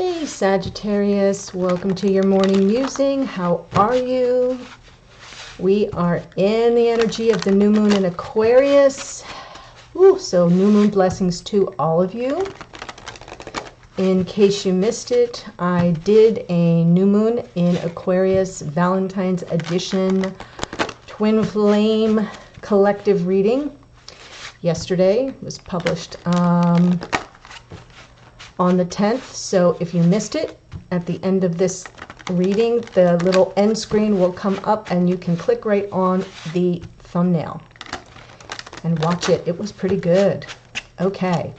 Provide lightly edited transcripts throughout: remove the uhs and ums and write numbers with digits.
Hey Sagittarius, welcome to your morning musing. How are you? We are in the energy of the new moon in Aquarius. Ooh, so new moon blessings to all of you. In case you missed it, I did a new moon in Aquarius Valentine's edition twin flame collective reading. Yesterday it was published on the 10th, so if you missed it, at the end of this reading, the little end screen will come up and you can click right on the thumbnail and watch it. It was pretty good. Okay.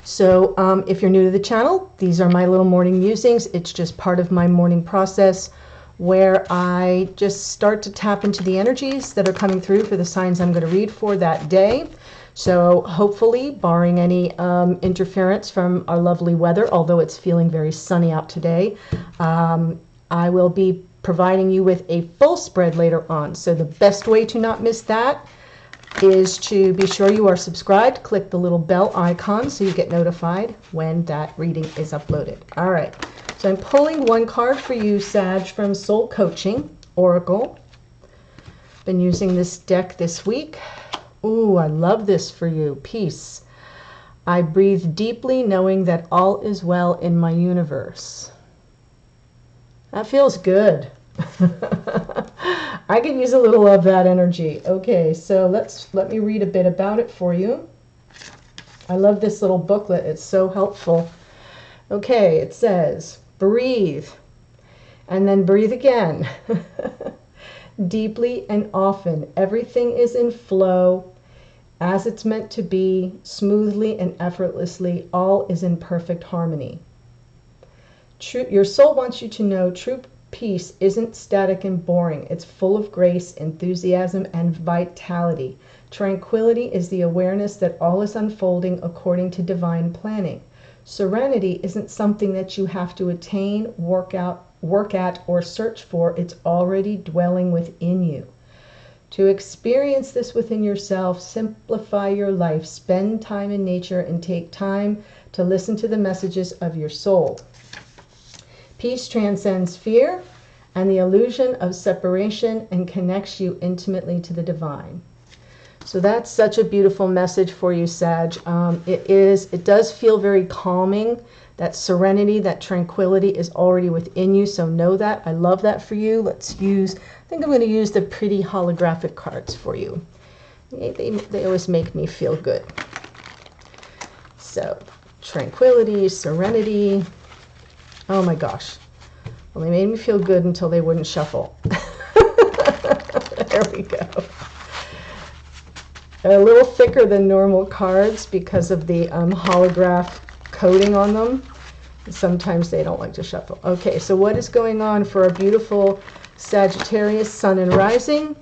So if you're new to the channel, these are my little morning musings. It's just part of my morning process where I just start to tap into the energies that are coming through for the signs I'm going to read for that day. So hopefully, barring any interference from our lovely weather, although it's feeling very sunny out today, I will be providing you with a full spread later on. So the best way to not miss that is to be sure you are subscribed. Click the little bell icon so you get notified when that reading is uploaded. All right, so I'm pulling one card for you, Sag, from Soul Coaching Oracle. Been using this deck this week. Ooh, I love this for you. Peace. I breathe deeply knowing that all is well in my universe. That feels good. I could use a little of that energy. Okay, so let me read a bit about it for you. I love this little booklet. It's so helpful. Okay, it says, breathe, and then breathe again. Deeply and often. Everything is in flow. As it's meant to be, smoothly and effortlessly, all is in perfect harmony. Your soul wants you to know true peace isn't static and boring. It's full of grace, enthusiasm, and vitality. Tranquility is the awareness that all is unfolding according to divine planning. Serenity isn't something that you have to attain, work at, or search for. It's already dwelling within you. To experience this within yourself, simplify your life, spend time in nature, and take time to listen to the messages of your soul. Peace transcends fear and the illusion of separation and connects you intimately to the divine. So that's such a beautiful message for you, Sag. It does feel very calming. That serenity, that tranquility is already within you, so know that. I love that for you. Let's use, I think I'm going to use the pretty holographic cards for you. They always make me feel good. So, tranquility, serenity. Oh my gosh. Well, they made me feel good until they wouldn't shuffle. There we go. They're a little thicker than normal cards because of the holograph coating on them. Sometimes they don't like to shuffle. Okay, so what is going on for a beautiful Sagittarius sun and rising?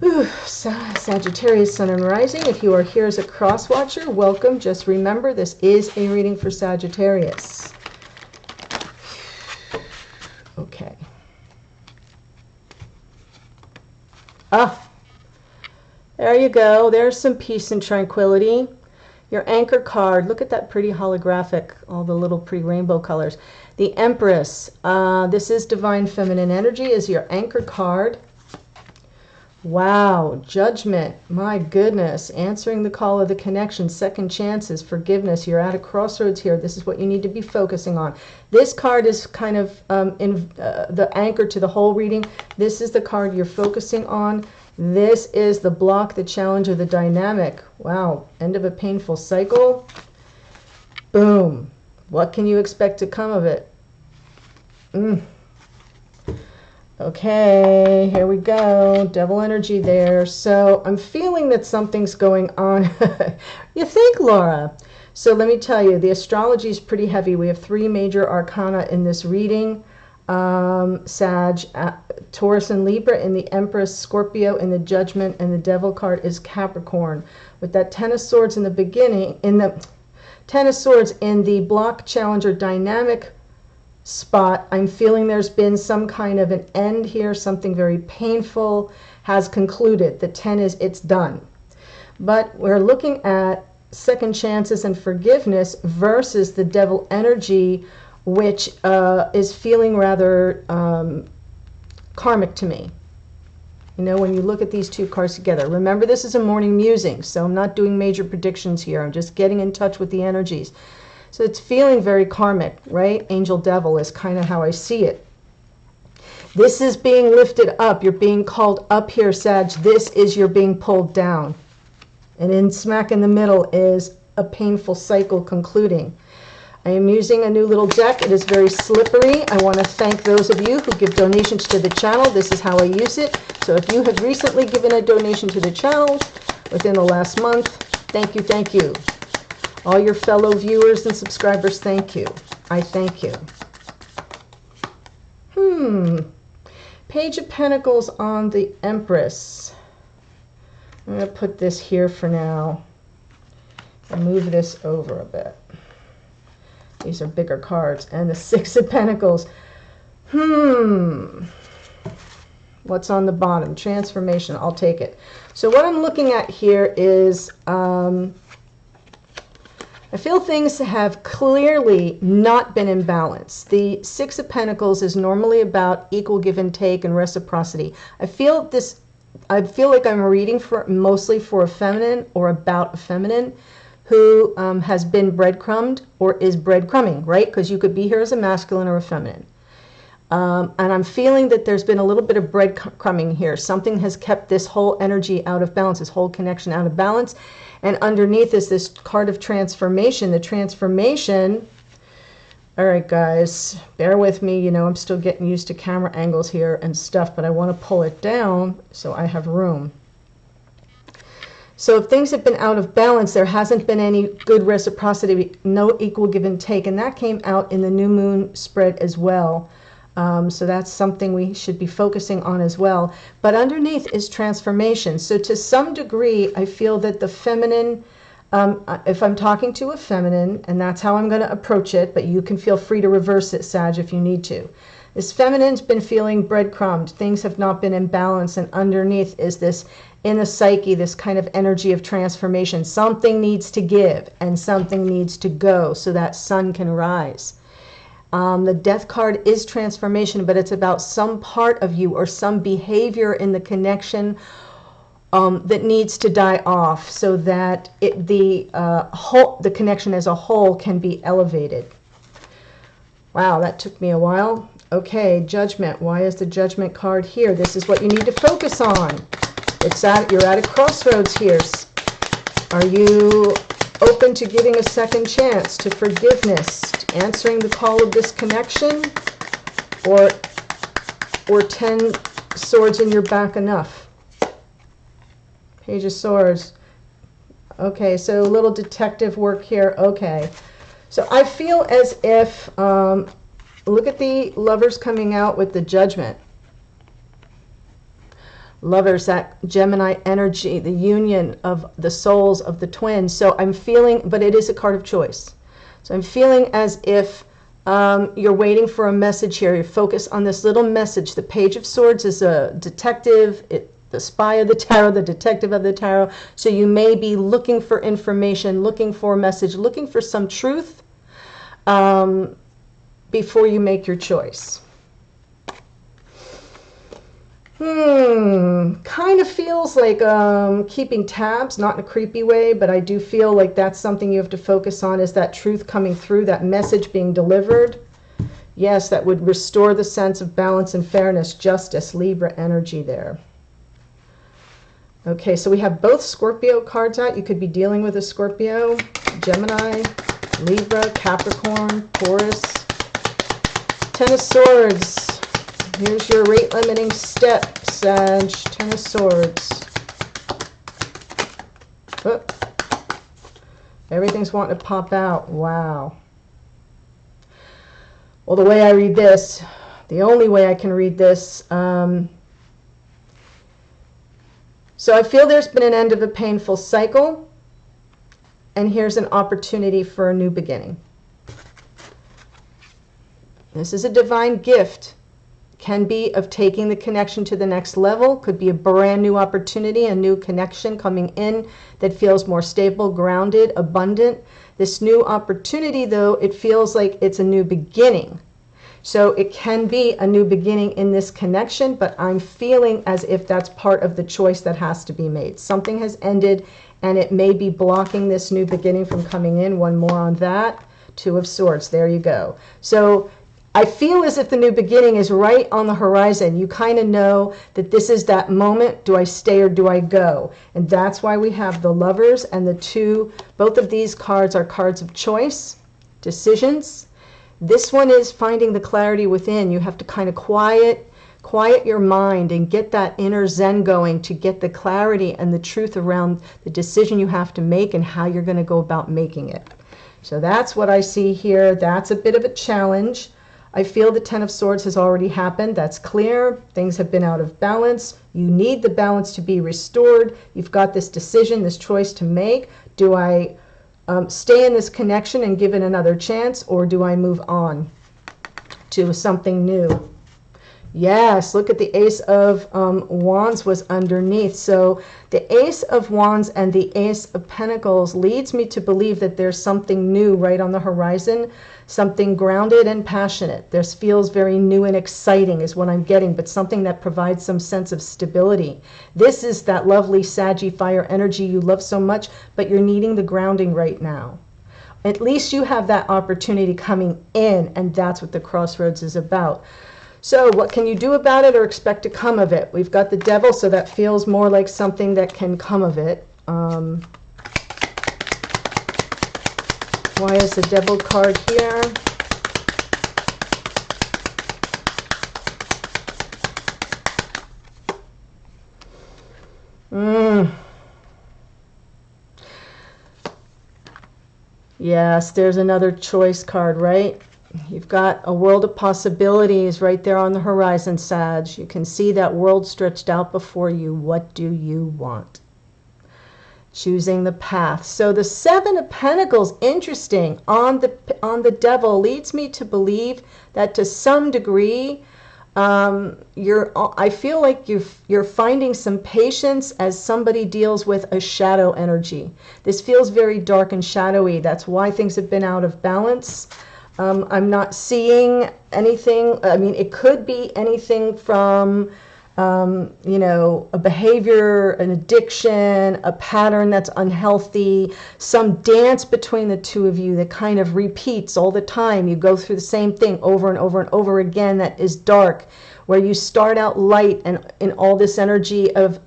Ooh, Sagittarius sun and rising. If you are here as a cross watcher, welcome. Just remember, this is a reading for Sagittarius. Okay. There you go. There's some peace and tranquility. Your anchor card, look at that pretty holographic, all the little pretty rainbow colors. The Empress, this is divine feminine energy, is your anchor card. Wow, judgment, my goodness, answering the call of the connection, second chances, forgiveness. You're at a crossroads here. This is what you need to be focusing on. This card is kind of the anchor to the whole reading. This is the card you're focusing on. This is the block, the challenge, or the dynamic. Wow, end of a painful cycle. Boom. What can you expect to come of it? Okay, here we go. Devil energy there. So I'm feeling that something's going on. You think, Laura? So let me tell you, the astrology is pretty heavy. We have 3 major arcana in this reading. Sag, Taurus and Libra in the Empress, Scorpio in the Judgment, and the Devil card is Capricorn. With that Ten of Swords in the beginning, in the Ten of Swords in the block, challenge, or dynamic spot, I'm feeling there's been some kind of an end here. Something very painful has concluded. The 10 is, it's done. But we're looking at second chances and forgiveness versus the devil energy, which is feeling rather karmic to me. You know, when you look at these two cards together. Remember, this is a morning musing, so I'm not doing major predictions here. I'm just getting in touch with the energies. So it's feeling very karmic, right? Angel devil is kind of how I see it. This is being lifted up. You're being called up here, Sag. This is you're being pulled down. And in smack in the middle is a painful cycle concluding. I am using a new little deck. It is very slippery. I want to thank those of you who give donations to the channel. This is how I use it. So if you have recently given a donation to the channel within the last month, thank you, thank you. All your fellow viewers and subscribers, thank you. I thank you. Page of Pentacles on the Empress. I'm going to put this here for now and move this over a bit. These are bigger cards. And the Six of Pentacles. What's on the bottom? Transformation. I'll take it. So what I'm looking at here is I feel things have clearly not been in balance. The Six of Pentacles is normally about equal give and take and reciprocity. I feel like I'm reading mostly for a feminine or about a feminine who has been breadcrumbed or is breadcrumbing, right? Because you could be here as a masculine or a feminine. And I'm feeling that there's been a little bit of breadcrumbing here. Something has kept this whole energy out of balance, this whole connection out of balance. And underneath is this card of transformation. The transformation, all right, guys, bear with me. You know, I'm still getting used to camera angles here and stuff, but I want to pull it down so I have room. So if things have been out of balance, there hasn't been any good reciprocity, no equal give and take. And that came out in the new moon spread as well. So that's something we should be focusing on as well. But underneath is transformation. So to some degree, I feel that the feminine, if I'm talking to a feminine, and that's how I'm going to approach it, but you can feel free to reverse it, Sag, if you need to. This feminine's been feeling breadcrumbed. Things have not been in balance. And underneath is this, in the psyche, this kind of energy of transformation. Something needs to give and something needs to go so that sun can rise. The Death card is transformation, but it's about some part of you or some behavior in the connection that needs to die off so that the connection as a whole can be elevated. Wow, that took me a while. Okay, Judgment. Why is the Judgment card here? This is what you need to focus on. You're at a crossroads here. Are you open to giving a second chance, to forgiveness, to answering the call of this connection, or 10 swords in your back enough? Page of Swords. Okay, so a little detective work here. Okay, so I feel as if, look at the Lovers coming out with the Judgment. Lovers, that Gemini energy, the union of the souls of the twins. So I'm feeling, but it is a card of choice. So I'm feeling as if you're waiting for a message here. You're focused on this little message. The Page of Swords is a detective, the spy of the tarot, the detective of the tarot. So you may be looking for information, looking for a message, looking for some truth before you make your choice. Kind of feels like keeping tabs, not in a creepy way, but I do feel like that's something you have to focus on, is that truth coming through, that message being delivered. Yes, that would restore the sense of balance and fairness, justice, Libra energy there. Okay, so we have both Scorpio cards out. You could be dealing with a Scorpio, Gemini, Libra, Capricorn, Taurus. Ten of Swords. Here's your rate limiting step, Sag. Ten of Swords. Oh. Everything's wanting to pop out. Wow. Well, the way I read this, the only way I can read this, so I feel there's been an end of a painful cycle, and here's an opportunity for a new beginning. This is a divine gift. can be of taking the connection to the next level. Could be a brand new opportunity, a new connection coming in that feels more stable, grounded, abundant. This new opportunity, though, it feels like it's a new beginning. So it can be a new beginning in this connection, but I'm feeling as if that's part of the choice that has to be made. Something has ended, and it may be blocking this new beginning from coming in. One more on that. Two of Swords. There you go. So I feel as if the new beginning is right on the horizon. You kind of know that this is that moment. Do I stay or do I go? And that's why we have the Lovers and the Two. Both of these cards are cards of choice, decisions. This one is finding the clarity within. You have to kind of quiet your mind and get that inner Zen going to get the clarity and the truth around the decision you have to make and how you're going to go about making it. So that's what I see here. That's a bit of a challenge. I feel the Ten of Swords has already happened. That's clear. Things have been out of balance. You need the balance to be restored. You've got this decision, this choice to make. Do I stay in this connection and give it another chance, or do I move on to something new? Yes, look at the Ace of Wands was underneath. So the Ace of Wands and the Ace of Pentacles leads me to believe that there's something new right on the horizon, something grounded and passionate. This feels very new and exciting is what I'm getting, but something that provides some sense of stability. This is that lovely Saggy fire energy you love so much, but you're needing the grounding right now. At least you have that opportunity coming in, and that's what the Crossroads is about. So what can you do about it or expect to come of it? We've got the Devil, so that feels more like something that can come of it. Why is the Devil card here? Yes, there's another choice card, right? You've got a world of possibilities right there on the horizon, Sag. You can see that world stretched out before you. What do you want? Choosing the path. So the Seven of Pentacles, interesting, on the Devil leads me to believe that to some degree, I feel like you're finding some patience as somebody deals with a shadow energy. This feels very dark and shadowy. That's why things have been out of balance. I'm not seeing anything. I mean, it could be anything from, you know, a behavior, an addiction, a pattern that's unhealthy, some dance between the two of you that kind of repeats all the time. You go through the same thing over and over and over again that is dark, where you start out light and in all this energy of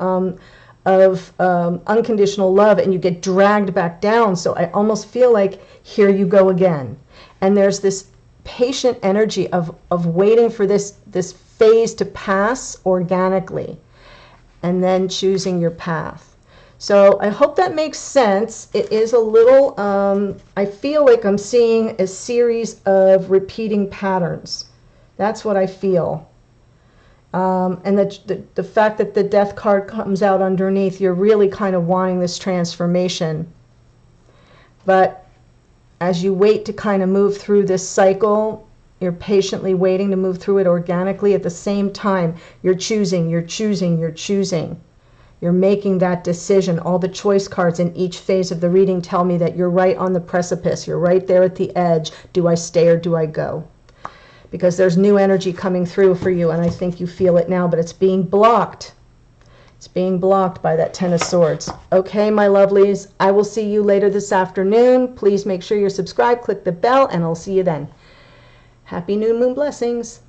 unconditional love, and you get dragged back down. So I almost feel like here you go again. And there's this patient energy of waiting for this phase to pass organically and then choosing your path. So I hope that makes sense. It is a little, I feel like I'm seeing a series of repeating patterns. That's what I feel. And the fact that the Death card comes out underneath, you're really kind of wanting this transformation. But as you wait to kind of move through this cycle, you're patiently waiting to move through it organically. At the same time, you're choosing, you're choosing, you're choosing. You're making that decision. All the choice cards in each phase of the reading tell me that you're right on the precipice. You're right there at the edge. Do I stay or do I go? Because there's new energy coming through for you, and I think you feel it now, but it's being blocked. It's being blocked by that Ten of Swords. Okay, my lovelies, I will see you later this afternoon. Please make sure you're subscribed, click the bell, and I'll see you then. Happy new moon blessings.